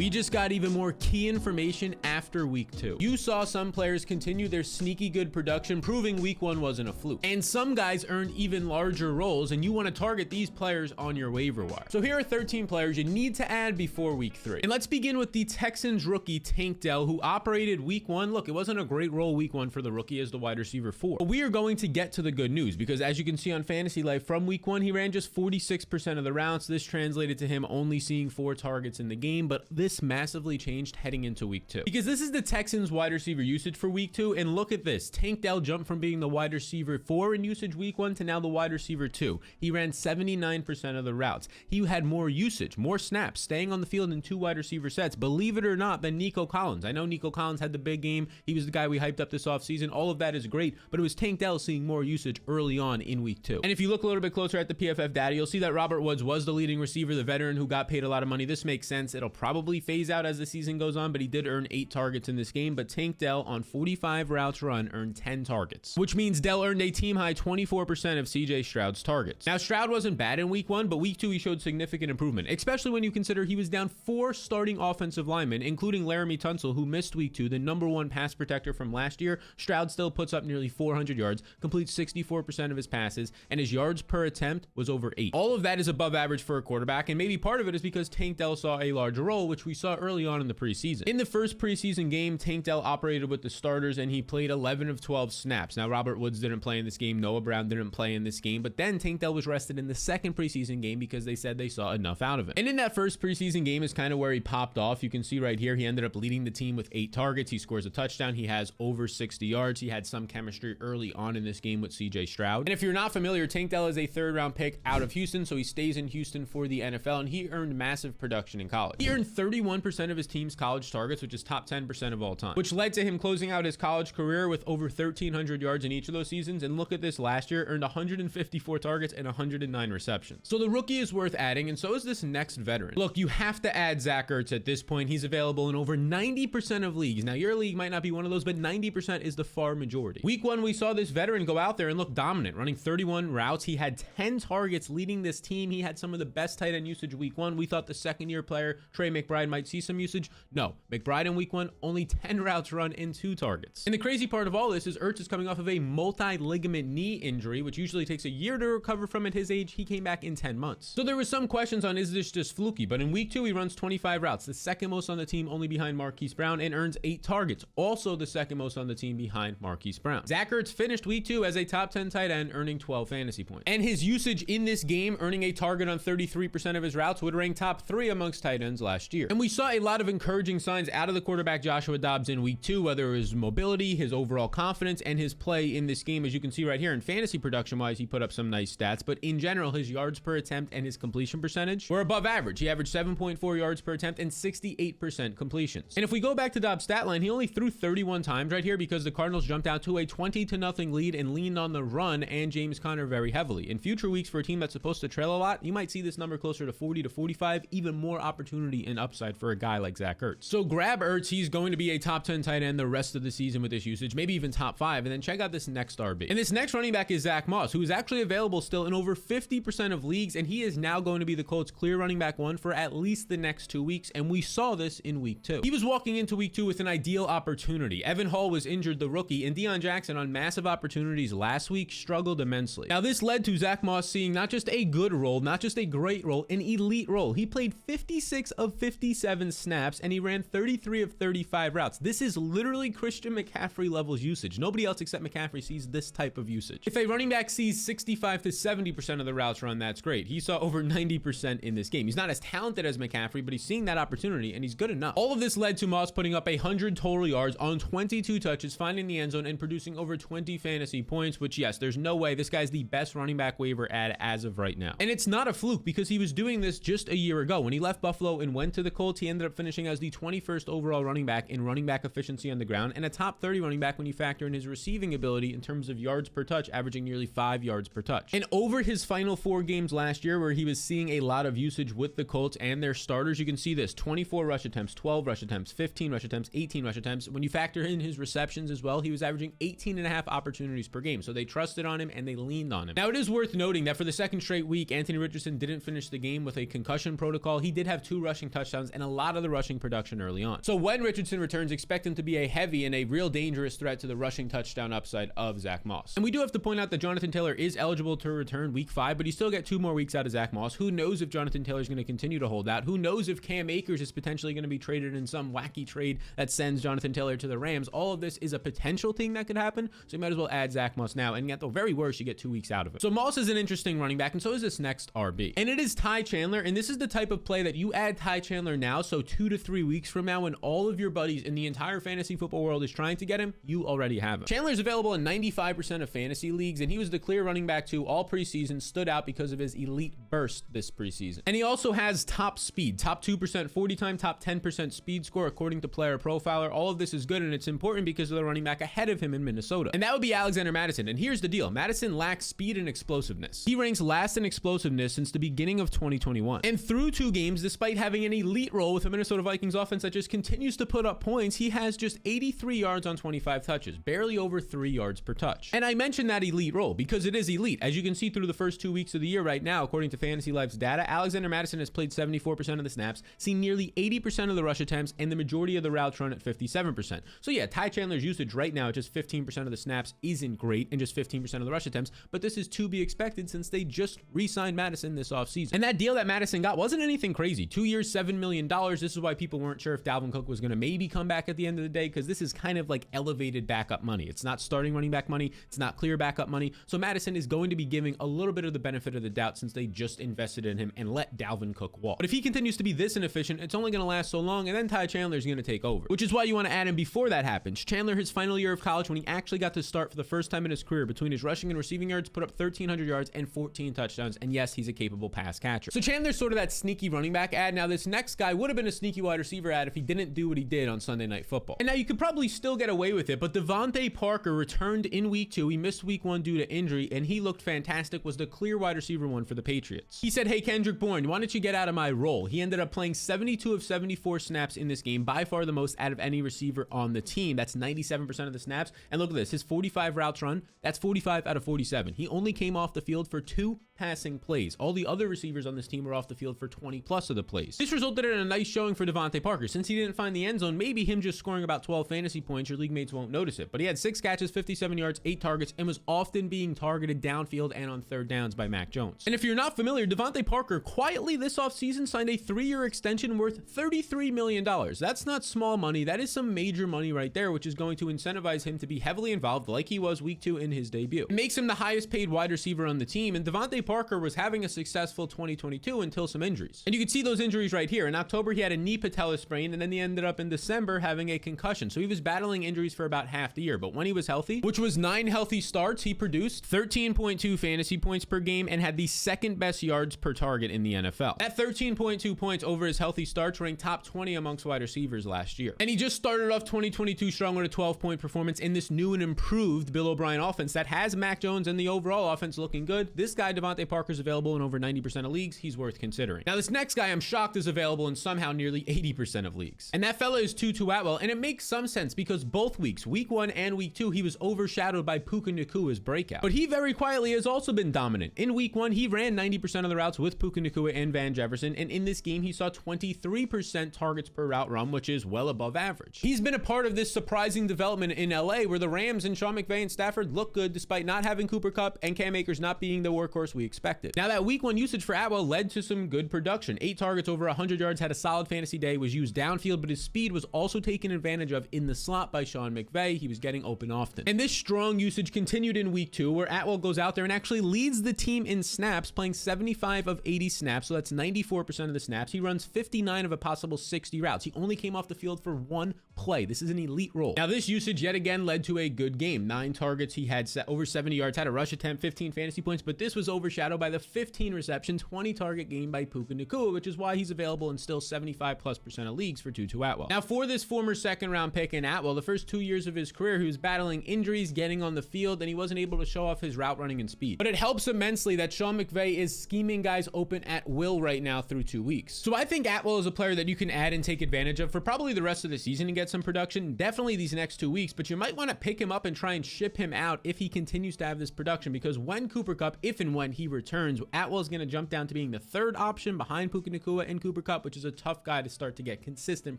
We just got even more key information after week 2. You saw some players continue their sneaky good production, proving week 1 wasn't a fluke. And some guys earned even larger roles, and you want to target these players on your waiver wire. So here are 13 players you need to add before week 3. And let's begin with the Texans rookie Tank Dell, who operated week 1. Look, it wasn't a great role week 1 for the rookie as the wide receiver 4. But we are going to get to the good news, because as you can see on Fantasy Life, from week 1, he ran just 46% of the routes. This translated to him only seeing 4 targets in the game, but this massively changed heading into week 2, because this is the Texans wide receiver usage for week 2. And look at this. Tank Dell jumped from being the wide receiver 4 in usage week 1 to now the wide receiver 2. He ran 79% of the routes. He had more usage, more snaps, staying on the field in 2 wide receiver sets, believe it or not, than Nico Collins. I know Nico Collins had the big game. He was the guy we hyped up this offseason. All of that is great, but it was Tank Dell seeing more usage early on in week 2. And if you look a little bit closer at the PFF data, you'll see that Robert Woods was the leading receiver, the veteran who got paid a lot of money. This makes sense. It'll probably phase out as the season goes on, but he did earn 8 targets in this game. But Tank Dell on 45 routes run earned 10 targets, which means Dell earned a team high 24% of CJ Stroud's targets. Now, Stroud wasn't bad in week 1, but week 2 he showed significant improvement, especially when you consider he was down 4 starting offensive linemen, including Laramie Tunsil, who missed week 2, the #1 pass protector from last year. Stroud still puts up nearly 400 yards, completes 64% of his passes, and his yards per attempt was over 8. All of that is above average for a quarterback, and maybe part of it is because Tank Dell saw a larger role, which we saw early on in the preseason. In the first preseason game, Tank Dell operated with the starters, and he played 11 of 12 snaps. Now, Robert Woods didn't play in this game. Noah Brown didn't play in this game, but then Tank Dell was rested in the second preseason game because they said they saw enough out of him. And in that first preseason game is kind of where he popped off. You can see right here, he ended up leading the team with 8 targets. He scores a touchdown. He has over 60 yards. He had some chemistry early on in this game with CJ Stroud. And if you're not familiar, Tank Dell is a 3rd-round pick out of Houston, so he stays in Houston for the NFL, and he earned massive production in college. He earned 31% of his team's college targets, which is top 10% of all time, which led to him closing out his college career with over 1,300 yards in each of those seasons. And look at this, last year earned 154 targets and 109 receptions. So the rookie is worth adding, and so is this next veteran. Look, you have to add Zach Ertz at this point. He's available in over 90% of leagues. Now, your league might not be one of those, but 90% is the far majority. Week 1, we saw this veteran go out there and look dominant, running 31 routes. He had 10 targets leading this team. He had some of the best tight end usage week 1. We thought the second-year player, Trey McBride, might see some usage. No, McBride in week 1, only 10 routes run and 2 targets. And the crazy part of all this is Ertz is coming off of a multi-ligament knee injury, which usually takes a year to recover from at his age. He came back in 10 months. So there was some questions on, is this just fluky? But in week 2, he runs 25 routes, the second most on the team, only behind Marquise Brown, and earns 8 targets, also the second most on the team behind Marquise Brown. Zach Ertz finished week 2 as a top 10 tight end, earning 12 fantasy points. And his usage in this game, earning a target on 33% of his routes, would rank top 3 amongst tight ends last year. And we saw a lot of encouraging signs out of the quarterback Joshua Dobbs in week 2, whether it was mobility, his overall confidence, and his play in this game. As you can see right here, in fantasy production wise, he put up some nice stats, but in general, his yards per attempt and his completion percentage were above average. He averaged 7.4 yards per attempt and 68% completions. And if we go back to Dobbs' stat line, he only threw 31 times right here because the Cardinals jumped out to a 20-0 lead and leaned on the run and James Conner very heavily. In future weeks, for a team that's supposed to trail a lot, you might see this number closer to 40 to 45, even more opportunity and upside for a guy like Zach Ertz. So grab Ertz. He's going to be a top 10 tight end the rest of the season with this usage, maybe even top 5. And then check out this next RB. And this next running back is Zach Moss, who is actually available still in over 50% of leagues, and he is now going to be the Colts' clear running back 1 for at least the next 2 weeks, and we saw this in week 2. He was walking into week 2 with an ideal opportunity. Evan Hall was injured, the rookie, and Deion Jackson on massive opportunities last week struggled immensely. Now, this led to Zach Moss seeing not just a good role, not just a great role, an elite role. He played 56 of 57 snaps, and he ran 33 of 35 routes. This is literally Christian McCaffrey levels usage. Nobody else except McCaffrey sees this type of usage. If a running back sees 65 to 70% of the routes run, that's great. He saw over 90% in this game. He's not as talented as McCaffrey, but he's seeing that opportunity, and he's good enough. All of this led to Moss putting up 100 total yards on 22 touches, finding the end zone, and producing over 20 fantasy points, which, yes, there's no way this guy's the best running back waiver add as of right now. And it's not a fluke because he was doing this just a year ago. When he left Buffalo and went to the Colts, he ended up finishing as the 21st overall running back in running back efficiency on the ground and a top 30 running back when you factor in his receiving ability in terms of yards per touch, averaging nearly 5 yards per touch. And over his final 4 games last year, where he was seeing a lot of usage with the Colts and their starters, you can see this: 24 rush attempts, 12 rush attempts, 15 rush attempts, 18 rush attempts. When you factor in his receptions as well, he was averaging 18.5 opportunities per game. So they trusted on him and they leaned on him. Now, it is worth noting that for the second straight week, Anthony Richardson didn't finish the game with a concussion protocol. He did have 2 rushing touchdowns touchdowns and a lot of the rushing production early on. So when Richardson returns, expect him to be a heavy and a real dangerous threat to the rushing touchdown upside of Zach Moss. And we do have to point out that Jonathan Taylor is eligible to return week 5, but you still get 2 more weeks out of Zach Moss. Who knows if Jonathan Taylor is going to continue to hold out? Who knows if Cam Akers is potentially going to be traded in some wacky trade that sends Jonathan Taylor to the Rams? All of this is a potential thing that could happen, so you might as well add Zach Moss now, and at the very worst, you get 2 weeks out of it. So Moss is an interesting running back, and so is this next RB. And it is Ty Chandler, and this is the type of play that you add Ty Chandler now, so 2 to 3 weeks from now, when all of your buddies in the entire fantasy football world is trying to get him, you already have him. Chandler is available in 95% of fantasy leagues, and he was the clear running back 2 all preseason, stood out because of his elite burst this preseason. And he also has top speed, top 2% 40 time, top 10% speed score according to Player Profiler. All of this is good, and it's important because of the running back ahead of him in Minnesota, and that would be Alexander Madison. And here's the deal: Madison lacks speed and explosiveness. He ranks last in explosiveness since the beginning of 2021, and through 2 games, despite having an elite role with the Minnesota Vikings offense that just continues to put up points, he has just 83 yards on 25 touches, barely over 3 yards per touch. And I mentioned that elite role because it is elite. As you can see through the first 2 weeks of the year right now, according to Fantasy Life's data, Alexander Madison has played 74% of the snaps, seen nearly 80% of the rush attempts, and the majority of the routes run at 57%. So yeah, Ty Chandler's usage right now at just 15% of the snaps isn't great, and just 15% of the rush attempts, but this is to be expected since they just re-signed Madison this offseason. And that deal that Madison got wasn't anything crazy. 2 years, $7 million. This is why people weren't sure if Dalvin Cook was going to maybe come back at the end of the day, because this is kind of like elevated backup money. It's not starting running back money. It's not clear backup money. So Madison is going to be giving a little bit of the benefit of the doubt since they just invested in him and let Dalvin Cook walk. But if he continues to be this inefficient, it's only going to last so long, and then Ty Chandler is going to take over, which is why you want to add him before that happens. Chandler, his final year of college, when he actually got to start for the first time in his career, between his rushing and receiving yards, put up 1,300 yards and 14 touchdowns, and yes, he's a capable pass catcher. So Chandler's sort of that sneaky running back ad. Now this next guy would have been a sneaky wide receiver ad if he didn't do what he did on Sunday Night Football. And now you could probably still get away with it, but Devontae Parker returned in week 2. He missed week 1 due to injury, and he looked fantastic, was the clear wide receiver 1 for the Patriots. He said, "Hey, Kendrick Bourne, why don't you get out of my role?" He ended up playing 72 of 74 snaps in this game, by far the most out of any receiver on the team. That's 97% of the snaps. And look at this, his 45 routes run, that's 45 out of 47. He only came off the field for 2 passing plays. All the other receivers on this team were off the field for 20 plus of the plays. This resulted in a nice showing for Devontae Parker. Since he didn't find the end zone, maybe him just scoring about 12 fantasy points, your league mates won't notice it. But he had 6 catches, 57 yards, 8 targets, and was often being targeted downfield and on third downs by Mac Jones. And if you're not familiar, Devontae Parker quietly this offseason signed a 3-year extension worth $33 million. That's not small money. That is some major money right there, which is going to incentivize him to be heavily involved like he was week 2 in his debut. It makes him the highest paid wide receiver on the team, and Devontae Parker was having a successful 2022 until some injuries. And you can see those injuries right here. In October, he had a knee patella sprain, and then he ended up in December having a concussion. So he was battling injuries for about half the year. But when he was healthy, which was 9 healthy starts, he produced 13.2 fantasy points per game and had the 2nd best yards per target in the NFL. That 13.2 points over his healthy starts ranked top 20 amongst wide receivers last year. And he just started off 2022 strong with a 12-point performance in this new and improved Bill O'Brien offense that has Mac Jones and the overall offense looking good. This guy, Devontae Parker, is available in over 90% of leagues. He's worth considering. Now, this next guy I'm shocked is available in somehow nearly 80% of leagues. And that fella is Tutu Atwell, and it makes some sense because both weeks, week 1 and week 2, he was overshadowed by Puka Nacua's breakout. But he very quietly has also been dominant. In week 1, he ran 90% of the routes with Puka Nacua and Van Jefferson, and in this game, he saw 23% targets per route run, which is well above average. He's been a part of this surprising development in LA, where the Rams and Sean McVay and Stafford look good despite not having Cooper Kupp and Cam Akers not being the workhorse we expected. Now, that week 1 usage for Atwell led to some good production. 8 targets over 100 yards, had a solid fantasy day, was used downfield, but his speed was also taken advantage of in the slot by Sean McVay. He was getting open often. And this strong usage continued in week 2, where Atwell goes out there and actually leads the team in snaps, playing 75 of 80 snaps, so that's 94% of the snaps. He runs 59 of a possible 60 routes. He only came off the field for 1 play. This is an elite role. Now, this usage yet again led to a good game. 9 targets, he had over 70 yards, had a rush attempt, 15 fantasy points, but this was overshadowed by the 15 reception, 20 target game by Puka Nacua, which is why he's available in still 75+% of leagues for Tutu Atwell. Now, for this former 2nd-round pick in Atwell, the first 2 years of his career, he was battling injuries, getting on the field, and he wasn't able to show off his route running and speed. But it helps immensely that Sean McVay is scheming guys open at will right now through 2 weeks. So I think Atwell is a player that you can add and take advantage of for probably the rest of the season and get some production, definitely these next 2 weeks, but you might want to pick him up and try and ship him out if he continues to have this production, because when Cooper Kupp, if and when he returns, Atwell's going to jump down to being the third option behind Puka Nacua and Cooper Kupp, which is a tough guy to start to get consistent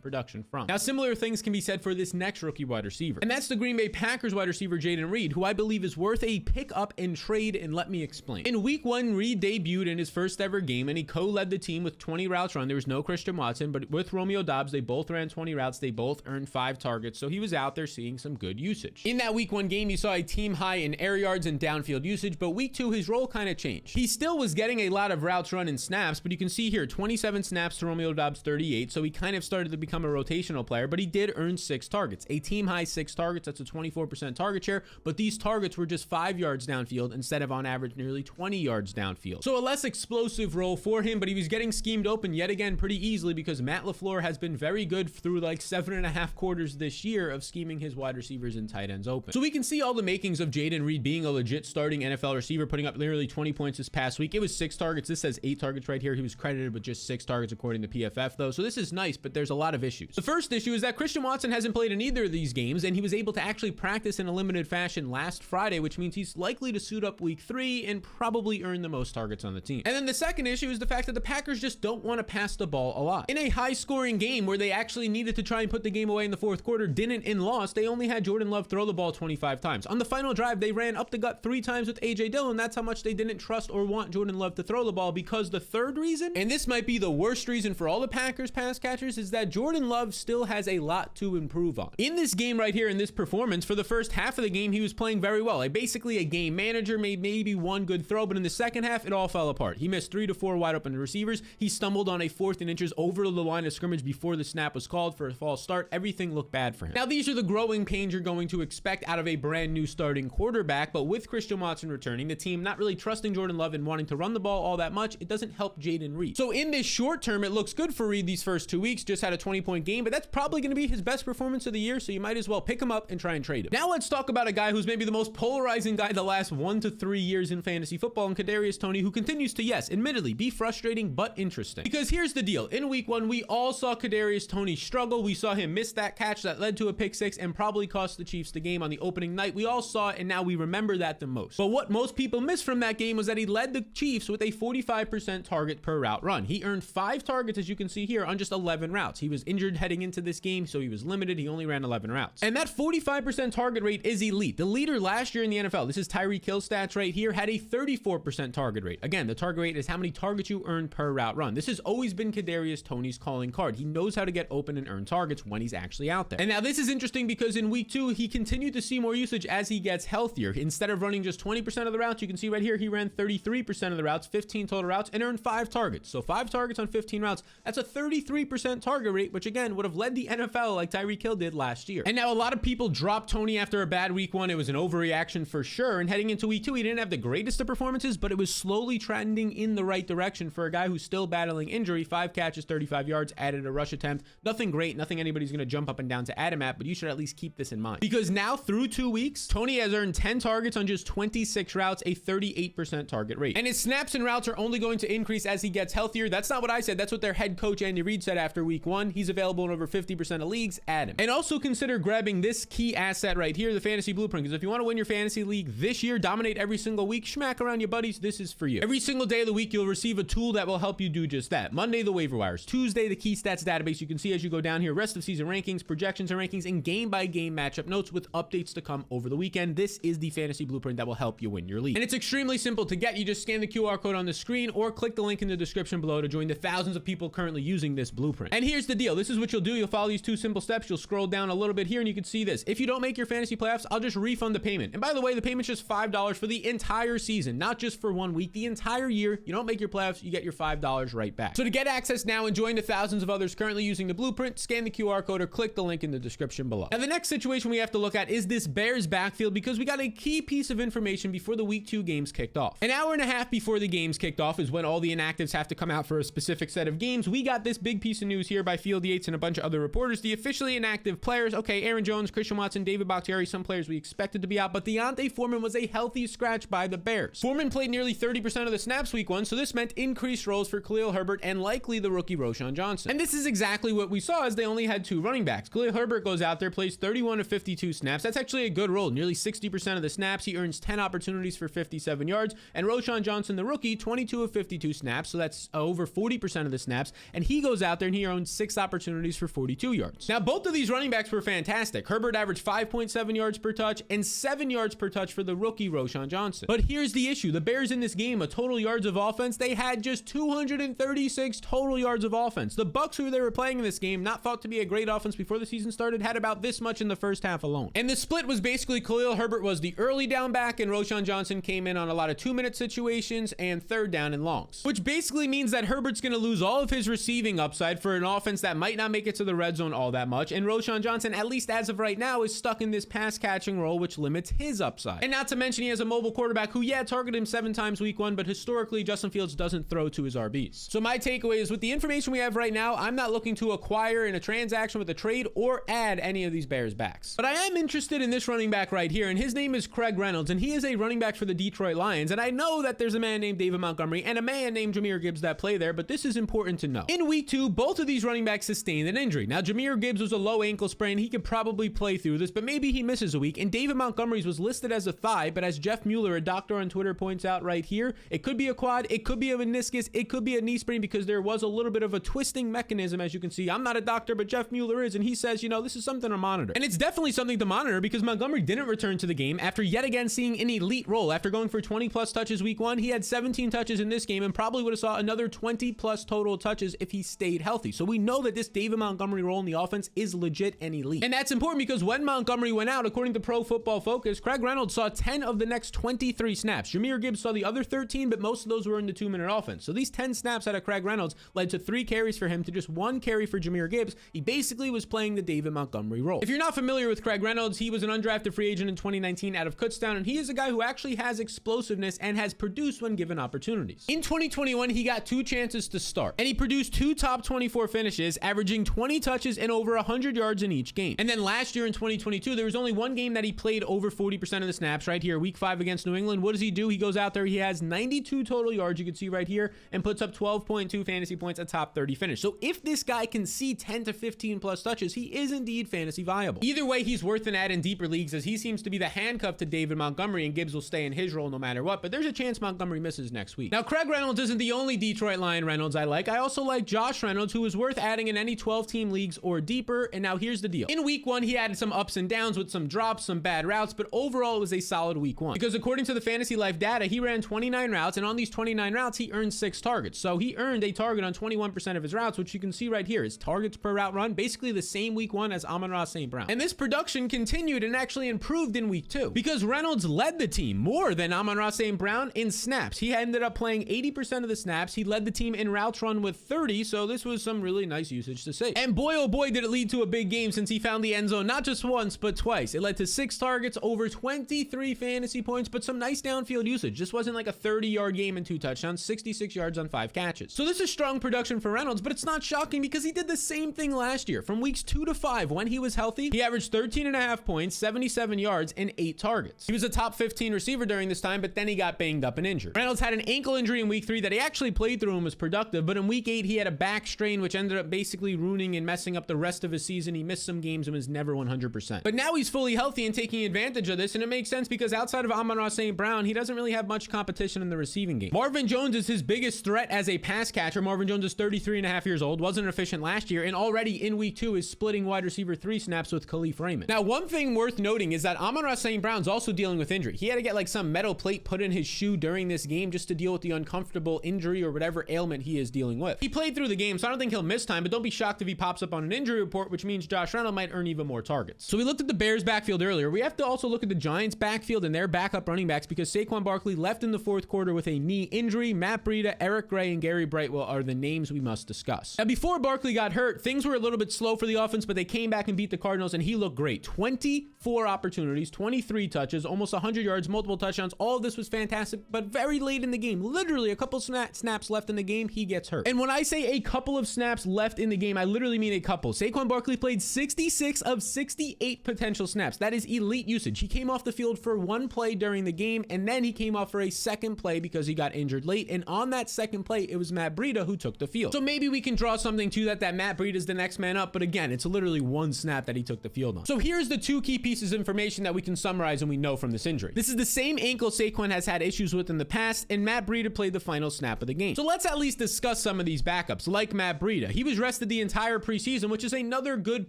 production from. Now, similar things can be said for this next rookie wide receiver, and that's the Green Bay Packers wide receiver Jayden Reed, who I believe is worth a pick up and trade, and let me explain. In week 1, Reed debuted in his first ever game, and he co-led the team with 20 routes run. There was no Christian Watson, but with Romeo Doubs, they both ran 20 routes. They both earned 5 targets, so he was out there seeing some good usage. In that week 1 game, you saw a team high in air yards and downfield usage, but week 2, his role kind of changed. He still was getting a lot of routes run and snaps, but you can see here, 27 snaps to Romeo Doubs 38, so he kind of started to become a rotational player, but he did earn 6 targets. A team high 6 targets, that's a 24% target share, but these targets were just 5 yards downfield instead of on average nearly 20 yards downfield. So a less explosive role for him, but he was getting schemed open yet again pretty easily because Matt LaFleur has been very good through like 7.5 quarters this year of scheming his wide receivers and tight ends open. So we can see all the makings of Jayden Reed being a legit starting NFL receiver, putting up nearly 20 points this past week. It was 6 targets. This says 8 targets right here. He was credited with just 6 targets according to PFF though. So this is nice, but there's a lot of issues. The first issue is that Christian Watson hasn't played in either of these games, and he was able to actually practice in a limited fashion last Friday, which means he's likely to suit up week 3 and probably earn the most targets on the team. And then the second issue is the fact that the Packers just don't want to pass the ball a lot. In a high scoring game where they actually needed to try and put the game away in the fourth quarter, didn't and lost, they only had Jordan Love throw the ball 25 times. On the final drive, they ran up the gut 3 times with AJ Dillon. That's how much they didn't trust or want Jordan Love to throw the ball, because the third reason, and this might be the worst reason for all the Packers pass catchers, is that Jordan Love still has a lot to improve on. In this game right here, in this performance, for the first half of the game, he was playing very well. Basically a game manager, made maybe 1 good throw, but in the second half, it all fell apart. He missed 3 to 4 wide open receivers. He stumbled on a 4th and inches over the line of scrimmage before the snap was called for a false start. Everything looked bad for him. Now, these are the growing pains you're going to expect out of a brand new starting quarterback, but with Christian Watson returning, the team not really trusting Jordan Love and wanting to run the ball all that much, it doesn't help Jayden Reed. So in this short term, it looks good for Reed these first 2 weeks, just had a 20-point game, but that's probably going to be his best performance of the year, so you might as well pick him up and try and trade him. Now let's talk about a guy who's maybe the most polarizing guy the last 1 to 3 years in fantasy football, and Kadarius Toney, who continues to, yes, admittedly, be frustrating but interesting. Because here's the deal. In week 1, we all saw Kadarius Toney struggle. We saw him miss that catch that led to a pick 6 and probably cost the Chiefs the game on the opening night. We all saw it, and now we remember that the most. But what most people missed from that game was that he led the Chiefs with a 45% target per route run. He earned 5 targets, as you can see here, on just 11 routes. He was injured heading into this game, so he was limited. He only ran 11 routes. And that 45% target rate is elite. The leader last year in the NFL, this is Tyreek Hill stats right here, had a 34% target rate. Again, the target rate is how many targets you earn per route run. This has always been Kadarius Toney's calling card. He knows how to get open and earn targets when he's actually out there. And now this is interesting because in week 2, he continued to see more usage as he gets healthier. Instead of running just 20% of the routes, you can see right here, he ran 33% of the routes, 15 total routes, and earned 5 targets. So 5 targets on 15 routes, that's a 33% target rate, which again would have led the NFL like Tyreek Hill did last year. And now a lot of people dropped Toney after a bad week 1. It was an overreaction for sure. And heading into week 2, he didn't have the greatest of performances, but it was slowly trending in the right direction for a guy who's still battling injury. 5 catches, 35 yards, added a rush attempt. Nothing great, nothing anybody's going to jump up and down to add him at, but you should at least keep this in mind. Because now through 2 weeks, Toney has earned 10 targets on just 26 routes, a 38% target rate. And his snaps and routes are only going to increase as he gets healthier. That's not what I said. That's what their head coach Andy Reid said after week 1. He's available in over 50% of leagues. Add him. And also consider grabbing this key asset right here, the fantasy blueprint, because if you want to win your fantasy league this year, dominate every single week, smack around your buddies, this is for you. Every single day of the week, you'll receive a tool that will help you do just that. Monday, the waiver wires. Tuesday, the key stats database. You can see as you go down here, rest of season rankings, projections and rankings, and game-by-game matchup notes with updates to come over the weekend. This is the fantasy blueprint that will help you win your league. And it's extremely simple to get. You just scan the QR code on the screen or click the link in the description below to join the thousands of people currently using this blueprint. And here's the deal. This is what you'll do. You'll follow these 2 simple steps. You'll scroll down a little bit here and you can see this. If you don't make your fantasy playoffs, I'll just refund the payment. And by the way, the payment's just $5 for the entire season, not just for 1 week, the entire year. You don't make your playoffs, you get your $5 right back. So to get access now and join the thousands of others currently using the blueprint, scan the QR code or click the link in the description below. Now, the next situation we have to look at is this Bears backfield, because we got a key piece of information before the week 2 games kicked off. An hour and a half before the games kicked off is when all the inactives have to come out for a specific set of games. We got this big piece of news here by Field Yates and a bunch of other reporters. The officially inactive players, okay, Aaron Jones, Christian Watson, David Bakhtiari, some players we expected to be out, but Deontay Foreman was a healthy scratch by the Bears. Foreman played nearly 30% of the snaps week 1, so this meant increased roles for Khalil Herbert and likely the rookie Roschon Johnson. And this is exactly what we saw, as they only had 2 running backs. Khalil Herbert goes out there, plays 31 of 52 snaps. That's actually a good role, nearly 60% of the snaps. He earns 10 opportunities for 57 yards, and Roschon Johnson, the rookie, 22 of 52 snaps, so that's over 40% of the snaps, and he goes out there and he owns 6 opportunities for 42 yards. Now, both of these running backs were fantastic. Herbert averaged 5.7 yards per touch and 7 yards per touch for the rookie Roschon Johnson. But here's the issue. The Bears in this game, a total yards of offense, they had just 236 total yards of offense. The Bucs, who they were playing in this game, not thought to be a great offense before the season started, had about this much in the first half alone. And the split was basically Khalil Herbert was the early down back and Roschon Johnson came in on a lot of 2-minute situations and third down and longs, which basically means that Herbert's going to lose all of his receiving upside for an offense that might not make it to the red zone all that much. And Roschon Johnson, at least as of right now, is stuck in this pass catching role, which limits his upside. And not to mention he has a mobile quarterback who, yeah, targeted him 7 times week 1, but historically Justin Fields doesn't throw to his RBs. So my takeaway is with the information we have right now, I'm not looking to acquire in a transaction with a trade or add any of these Bears backs. But I am interested in this running back right here, and his name is Craig Reynolds, and he is a running back for the Detroit Lions. And I know that there's a man named David Montgomery and a man named Jahmyr Gibbs that play there, but this is important to know. In week 2, both of these running backs sustained an injury. Now, Jahmyr Gibbs was a low ankle sprain. He could probably play through this, but maybe he misses a week. And David Montgomery's was listed as a thigh, but as Jeff Mueller, a doctor on Twitter, points out right here, it could be a quad, it could be a meniscus, it could be a knee sprain because there was a little bit of a twisting mechanism, as you can see. I'm not a doctor, but Jeff Mueller is, and he says, you know, this is something to monitor. And it's definitely something to monitor because Montgomery didn't return to the game after yet again seeing an elite role. After going for 20 plus touches week 1, he had 17 touches in this game and probably would have saw another 20 plus total touches if he stayed healthy. So we know that this David Montgomery role in the offense is legit and elite. And that's important because when Montgomery went out, according to Pro Football Focus, Craig Reynolds saw 10 of the next 23 snaps. Jahmyr Gibbs saw the other 13, but most of those were in the 2-minute offense. So these 10 snaps out of Craig Reynolds led to 3 carries for him to just 1 carry for Jahmyr Gibbs. He basically was playing the David Montgomery role. If you're not familiar with Craig Reynolds, he was an undrafted free agent in 2019 out of Kutztown, and he is a guy who actually has explosiveness and has produced when given opportunities. In 2021, he got 2 chances to start, and he produced 2 top 24 finishes, averaging 20 touches and over 100 yards in each game. And then last year in 2022, there was only 1 game that he played over 40% of the snaps right here, week 5 against New England. What does he do? He goes out there, he has 92 total yards, you can see right here, and puts up 12.2 fantasy points, a top 30 finish. So if this guy can see 10 to 15 plus touches, he is indeed fantasy viable. Either way, he's worth an add in deeper leagues as he seems to be the handcuff to David Montgomery, and Gibbs will stay in his role no matter what, but there's a chance Montgomery misses next week. Now, Craig Reynolds isn't the only Detroit Lion Reynolds I like. I also like Josh Reynolds, who is worth adding in any 12-team leagues or deeper, and now here's the deal. In week 1, he had some ups and downs with some drops, some bad routes, but overall it was a solid week 1. Because according to the Fantasy Life data, he ran 29 routes, and on these 29 routes, he earned 6 targets. So he earned a target on 21% of his routes, which you can see right here. His targets per route run, basically the same week 1 as Amon-Ra St. Brown. And this production continued and actually improved in week 2 because Reynolds led the team more than Amon-Ra St. Brown in snaps. He ended up playing 80% of the snaps. He led the team in routes run with 30, so this was some really nice usage to see. And boy, oh boy, did it lead to a big game since he found the end zone not just once, but twice. It led to 6 targets, over 23 fantasy points, but some nice downfield usage. This wasn't like a 30-yard game and 2 touchdowns, 66 yards on 5 catches. So this is strong production for Reynolds, but it's not shocking because he did the same thing last year. From weeks 2 to 5, when he was healthy, he averaged 13.5 points, 77 yards, and 8 targets. He was a top 15 receiver during this time, but then he got banged up and injured. Reynolds had an ankle injury in week 3 that he actually played through and was productive, but in week 8, he had a back strain, which ended up basically ruining and messing up the rest of his season. He missed some games and was never 100%. But now he's fully healthy and taking advantage of this, and it makes sense because outside of Amon-Ra St. Brown, he doesn't really have much competition in the receiving game. Marvin Jones is his biggest threat as a pass catcher. Marvin Jones is 33.5 years old, wasn't efficient last year, and already in week 2 is splitting wide receiver 3 snaps with Khalif Raymond. Now, one thing worth noting is that Amon-Ra St. Brown's also dealing with injury. He had to get like some metal plate put in his shoe during this game just to deal with the uncomfortable injury or whatever ailment he is dealing with. He played through the game, so I don't think he'll miss time, but don't be shocked if he pops up on an injury report, which means Josh Reynolds might earn even more targets. So we looked at the Bears backfield earlier. We have to also look at the Giants backfield and their backup running backs because Saquon Barkley left in the 4th quarter with a knee injury. Matt Breida, Eric Gray, and Gary Brightwell are the names we must discuss. Now, before Barkley got hurt, things were a little bit slow for the offense, but they came back and beat the Cardinals, and he looked great. 24 opportunities, 23 touches, almost 100 yards, multiple touchdowns. All of this was fantastic, but very late in the game, literally a couple snaps left in the game, he gets hurt. And when I say a couple of snaps left in the game, I literally mean a couple. Saquon Barkley played 66 of 68 potential snaps. That is elite usage. He came off the field for 1 play during the game, and then he came off for a 2nd play because he got injured late. And on that 2nd play, it was Matt Breida who took the field. So maybe we can draw something to that Matt Breida is the next man up. But again, it's literally 1 snap that he took the field on. So here's the 2 key pieces of information that we can summarize and we know from this injury. This is the same ankle Saquon has had had issues with in the past, and Matt Breida played the final snap of the game. So let's at least discuss some of these backups, like Matt Breida. He was rested the entire preseason, which is another good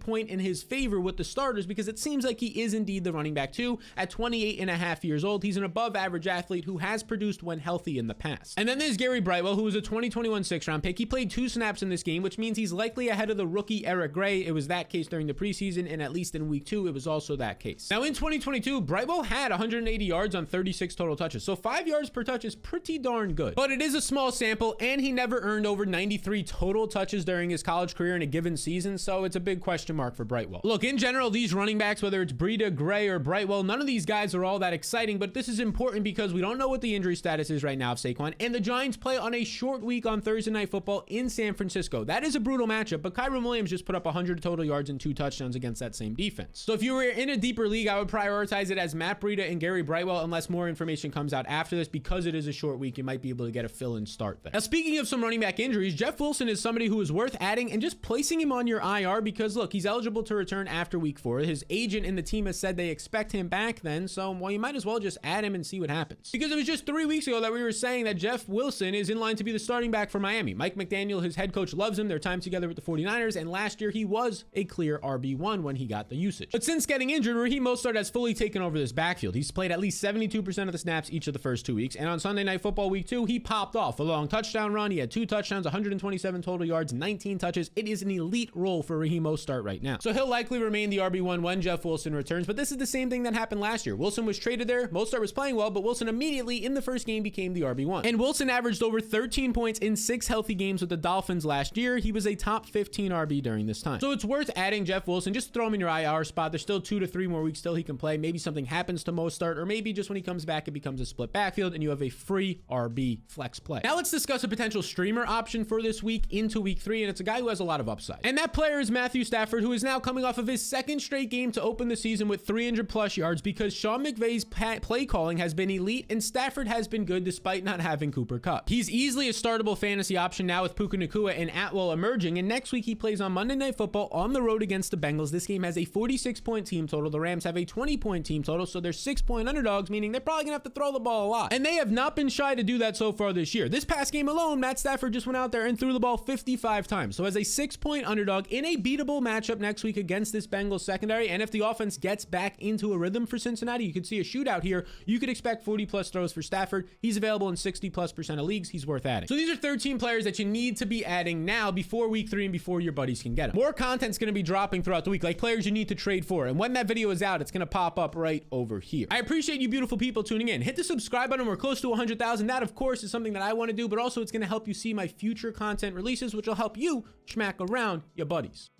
point in his favor with the starters, because it seems like he is indeed the running back 2 at 28 and a half years old. He's an above average athlete who has produced when healthy in the past. And then there's Gary Brightwell, who was a 2021 6th-round pick. He played 2 snaps in this game, which means he's likely ahead of the rookie Eric Gray. It was that case during the preseason, and at least in week 2, it was also that case. Now in 2022, Brightwell had 180 yards on 36 total touches, so 5 yards per touch is pretty darn good. But it is a small sample, and he never earned over 93 total touches during his college career in a given season, so it's a big question mark for Brightwell. Look, in general, these running backs, whether it's Breida, Gray, or Brightwell, none of these guys are all that exciting, but this is important because we don't know what the injury status is right now of Saquon, and the Giants play on a short week on Thursday Night Football in San Francisco. That is a brutal matchup, but Kyren Williams just put up 100 total yards and 2 touchdowns against that same defense. So if you were in a deeper league, I would prioritize it as Matt Breida and Gary Brightwell, unless more information comes out after this. Because it is a short week, you might be able to get a fill-in start there. Now, speaking of some running back injuries, Jeff Wilson is somebody who is worth adding and just placing him on your IR because, look, he's eligible to return after week 4. His agent and the team has said they expect him back then, so, well, you might as well just add him and see what happens. Because it was just 3 weeks ago that we were saying that Jeff Wilson is in line to be the starting back for Miami. Mike McDaniel, his head coach, loves him. Their time together with the 49ers, and last year he was a clear RB1 when he got the usage. But since getting injured, Raheem Mostert has fully taken over this backfield. He's played at least 72% of the snaps each of the first 2 weeks, and on Sunday Night Football week 2, he popped off a long touchdown run. He had 2 touchdowns, 127 total yards, 19 touches. It is an elite role for Raheem Mostert right now. So he'll likely remain the RB1 when Jeff Wilson returns, but this is the same thing that happened last year. Wilson was traded there, Mostert was playing well, but Wilson immediately in the first game became the RB1. And Wilson averaged over 13 points in 6 healthy games with the Dolphins last year. He was a top 15 RB during this time. So it's worth adding Jeff Wilson. Just throw him in your IR spot. There's still 2 to 3 more weeks still he can play. Maybe something happens to Mostert, or maybe just when he comes back, it becomes a split backfield and you have a free RB flex play. Now let's discuss a potential streamer option for this week into week 3, and it's a guy who has a lot of upside. And that player is Matthew Stafford, who is now coming off of his 2nd straight game to open the season with 300 plus yards because Sean McVay's play calling has been elite and Stafford has been good despite not having Cooper Kupp. He's easily a startable fantasy option now with Puka Nacua and Atwell emerging, and next week he plays on Monday Night Football on the road against the Bengals. This game has a 46-point team total. The Rams have a 20-point team total, so they're 6-point underdogs, meaning they're probably gonna have to throw the ball a lot. And they have not been shy to do that so far this year. This past game alone, Matt Stafford just went out there and threw the ball 55 times. So as a 6-point underdog in a beatable matchup next week against this Bengals secondary, and if the offense gets back into a rhythm for Cincinnati, you could see a shootout here. You could expect 40+ throws for Stafford. He's available in 60+% of leagues. He's worth adding. So these are 13 players that you need to be adding now before week 3 and before your buddies can get them. More content's going to be dropping throughout the week, like players you need to trade for. And when that video is out, it's going to pop up right over here. I appreciate you beautiful people tuning in. Hit the subscribe button. We're close to 100,000. That, of course, is something that I want to do, but also it's going to help you see my future content releases, which will help you schmack around your buddies.